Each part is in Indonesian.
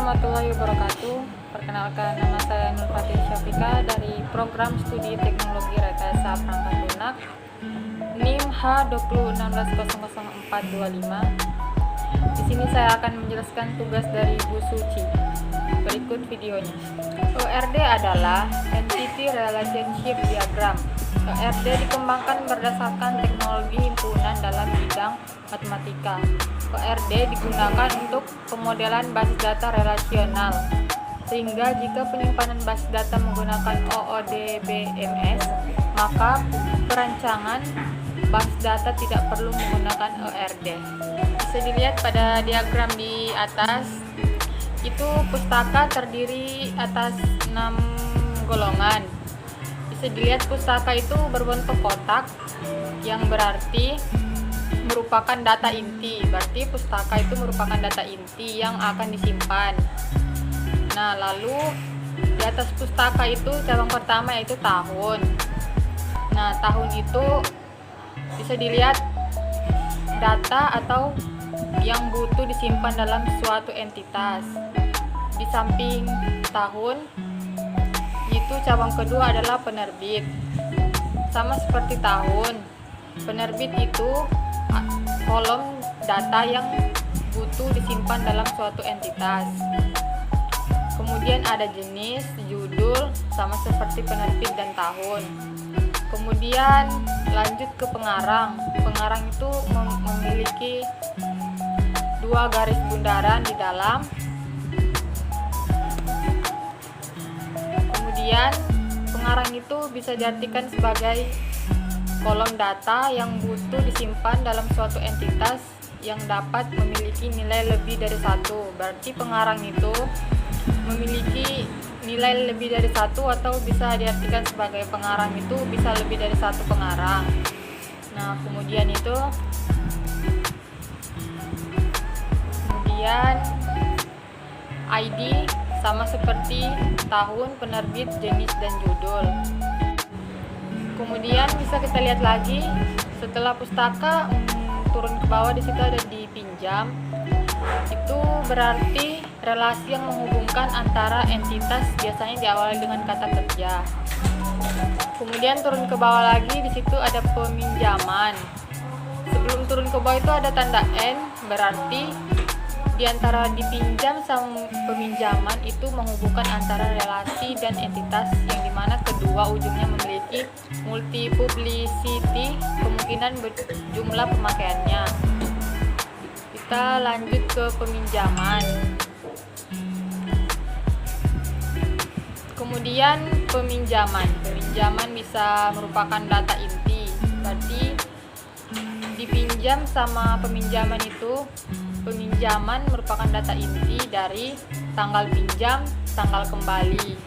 warahmatullahi wabarakatuh. Perkenalkan, nama saya Nur Fatin Syafika dari Program Studi Teknologi Rekayasa Perangkat Lunak NIM H2016000425. Di sini saya akan menjelaskan tugas dari Bu Suci. Berikut videonya. ORD adalah Entity Relationship Diagram. ORD dikembangkan berdasarkan teknologi himpunan dalam bidang matematika. ORD digunakan untuk pemodelan basis data relasional, sehingga jika penyimpanan basis data menggunakan OODBMS, maka perancangan basis data tidak perlu menggunakan ORD. Bisa dilihat pada diagram di atas, itu pustaka terdiri atas 6 golongan. Bisa dilihat pustaka itu berbentuk kotak, yang berarti merupakan data inti. Berarti pustaka itu merupakan data inti yang akan disimpan. Nah, lalu di atas pustaka itu cabang pertama yaitu tahun. Nah, tahun itu bisa dilihat data atau yang butuh disimpan dalam suatu entitas. Di samping tahun itu cabang kedua adalah penerbit. Sama seperti tahun, penerbit itu kolom data yang butuh disimpan dalam suatu entitas. Kemudian ada jenis, judul, sama seperti penerbit dan tahun. Kemudian lanjut ke pengarang. Pengarang itu memiliki 2 garis bundaran di dalam. Kemudian pengarang itu bisa diartikan sebagai kolom data yang butuh disimpan dalam suatu entitas yang dapat memiliki nilai lebih dari 1. Berarti pengarang itu memiliki nilai lebih dari 1, atau bisa diartikan sebagai pengarang itu bisa lebih dari 1 pengarang. Nah, kemudian ID sama seperti tahun, penerbit, jenis, dan judul. Kemudian bisa kita lihat lagi setelah pustaka turun ke bawah, di situ ada dipinjam. Itu berarti relasi yang menghubungkan antara entitas, biasanya diawali dengan kata kerja. Kemudian turun ke bawah lagi, di situ ada peminjaman. Sebelum turun ke bawah itu ada tanda N, berarti di antara dipinjam sama peminjaman itu menghubungkan antara relasi dan entitas, yang dimana kedua ujungnya memiliki multiplicity, kemungkinan berjumlah pemakaiannya. Kita lanjut ke peminjaman. Kemudian peminjaman bisa merupakan data inti. Berarti dipinjam sama peminjaman itu, peminjaman merupakan data inti dari tanggal pinjam, tanggal kembali,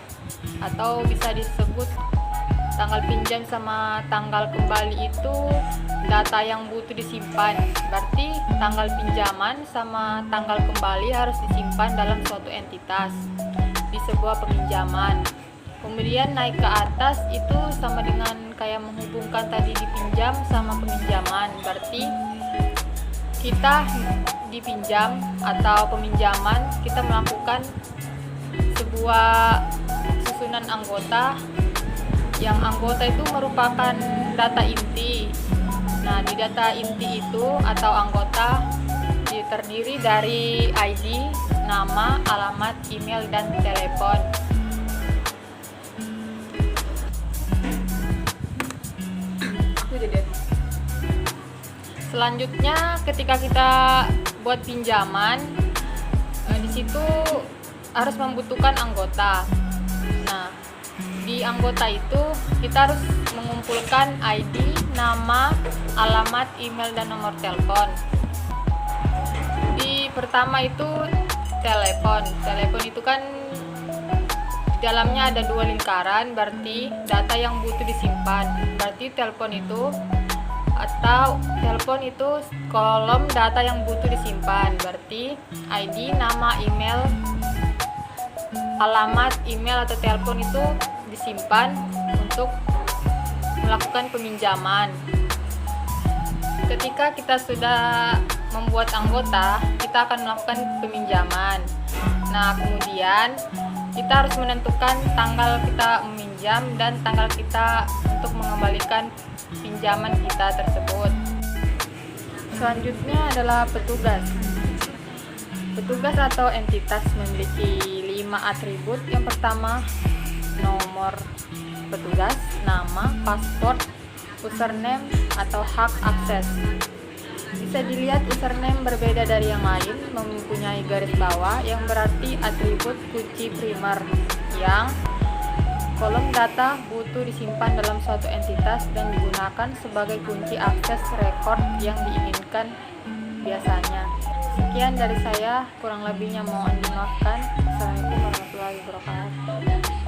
atau bisa disebut tanggal pinjam sama tanggal kembali itu data yang butuh disimpan. Berarti tanggal pinjaman sama tanggal kembali harus disimpan dalam suatu entitas di sebuah peminjaman. Kemudian naik ke atas itu sama dengan kayak menghubungkan tadi dipinjam sama peminjaman. Berarti kita dipinjam atau peminjaman, kita melakukan sebuah susunan anggota, yang anggota itu merupakan data inti. Nah, di data inti itu atau anggota terdiri dari ID, nama, alamat, email, dan telepon. Selanjutnya, ketika kita buat pinjaman, di situ harus membutuhkan anggota. Nah, di anggota itu kita harus mengumpulkan ID, nama, alamat, email, dan nomor telepon. Di pertama itu telepon. Telepon itu kan dalamnya ada 2 lingkaran, berarti data yang butuh disimpan. Berarti telepon itu kolom data yang butuh disimpan. Berarti ID, nama, email, alamat, email, atau telepon itu disimpan untuk melakukan peminjaman. Ketika kita sudah membuat anggota, kita akan melakukan peminjaman. Nah, kemudian kita harus menentukan tanggal kita meminjam dan tanggal kita untuk mengembalikan pinjaman kita tersebut. Selanjutnya adalah petugas. Petugas atau entitas memiliki 5 atribut. Yang pertama, nomor petugas, nama, paspor, username atau hak akses. Bisa dilihat username berbeda dari yang lain, mempunyai garis bawah yang berarti atribut kunci primer yang kolom data butuh disimpan dalam suatu entitas dan digunakan sebagai kunci akses rekor yang diinginkan biasanya. Sekian dari saya, kurang lebihnya mohon dimaafkan. Assalamualaikum warahmatullahi wabarakatuh.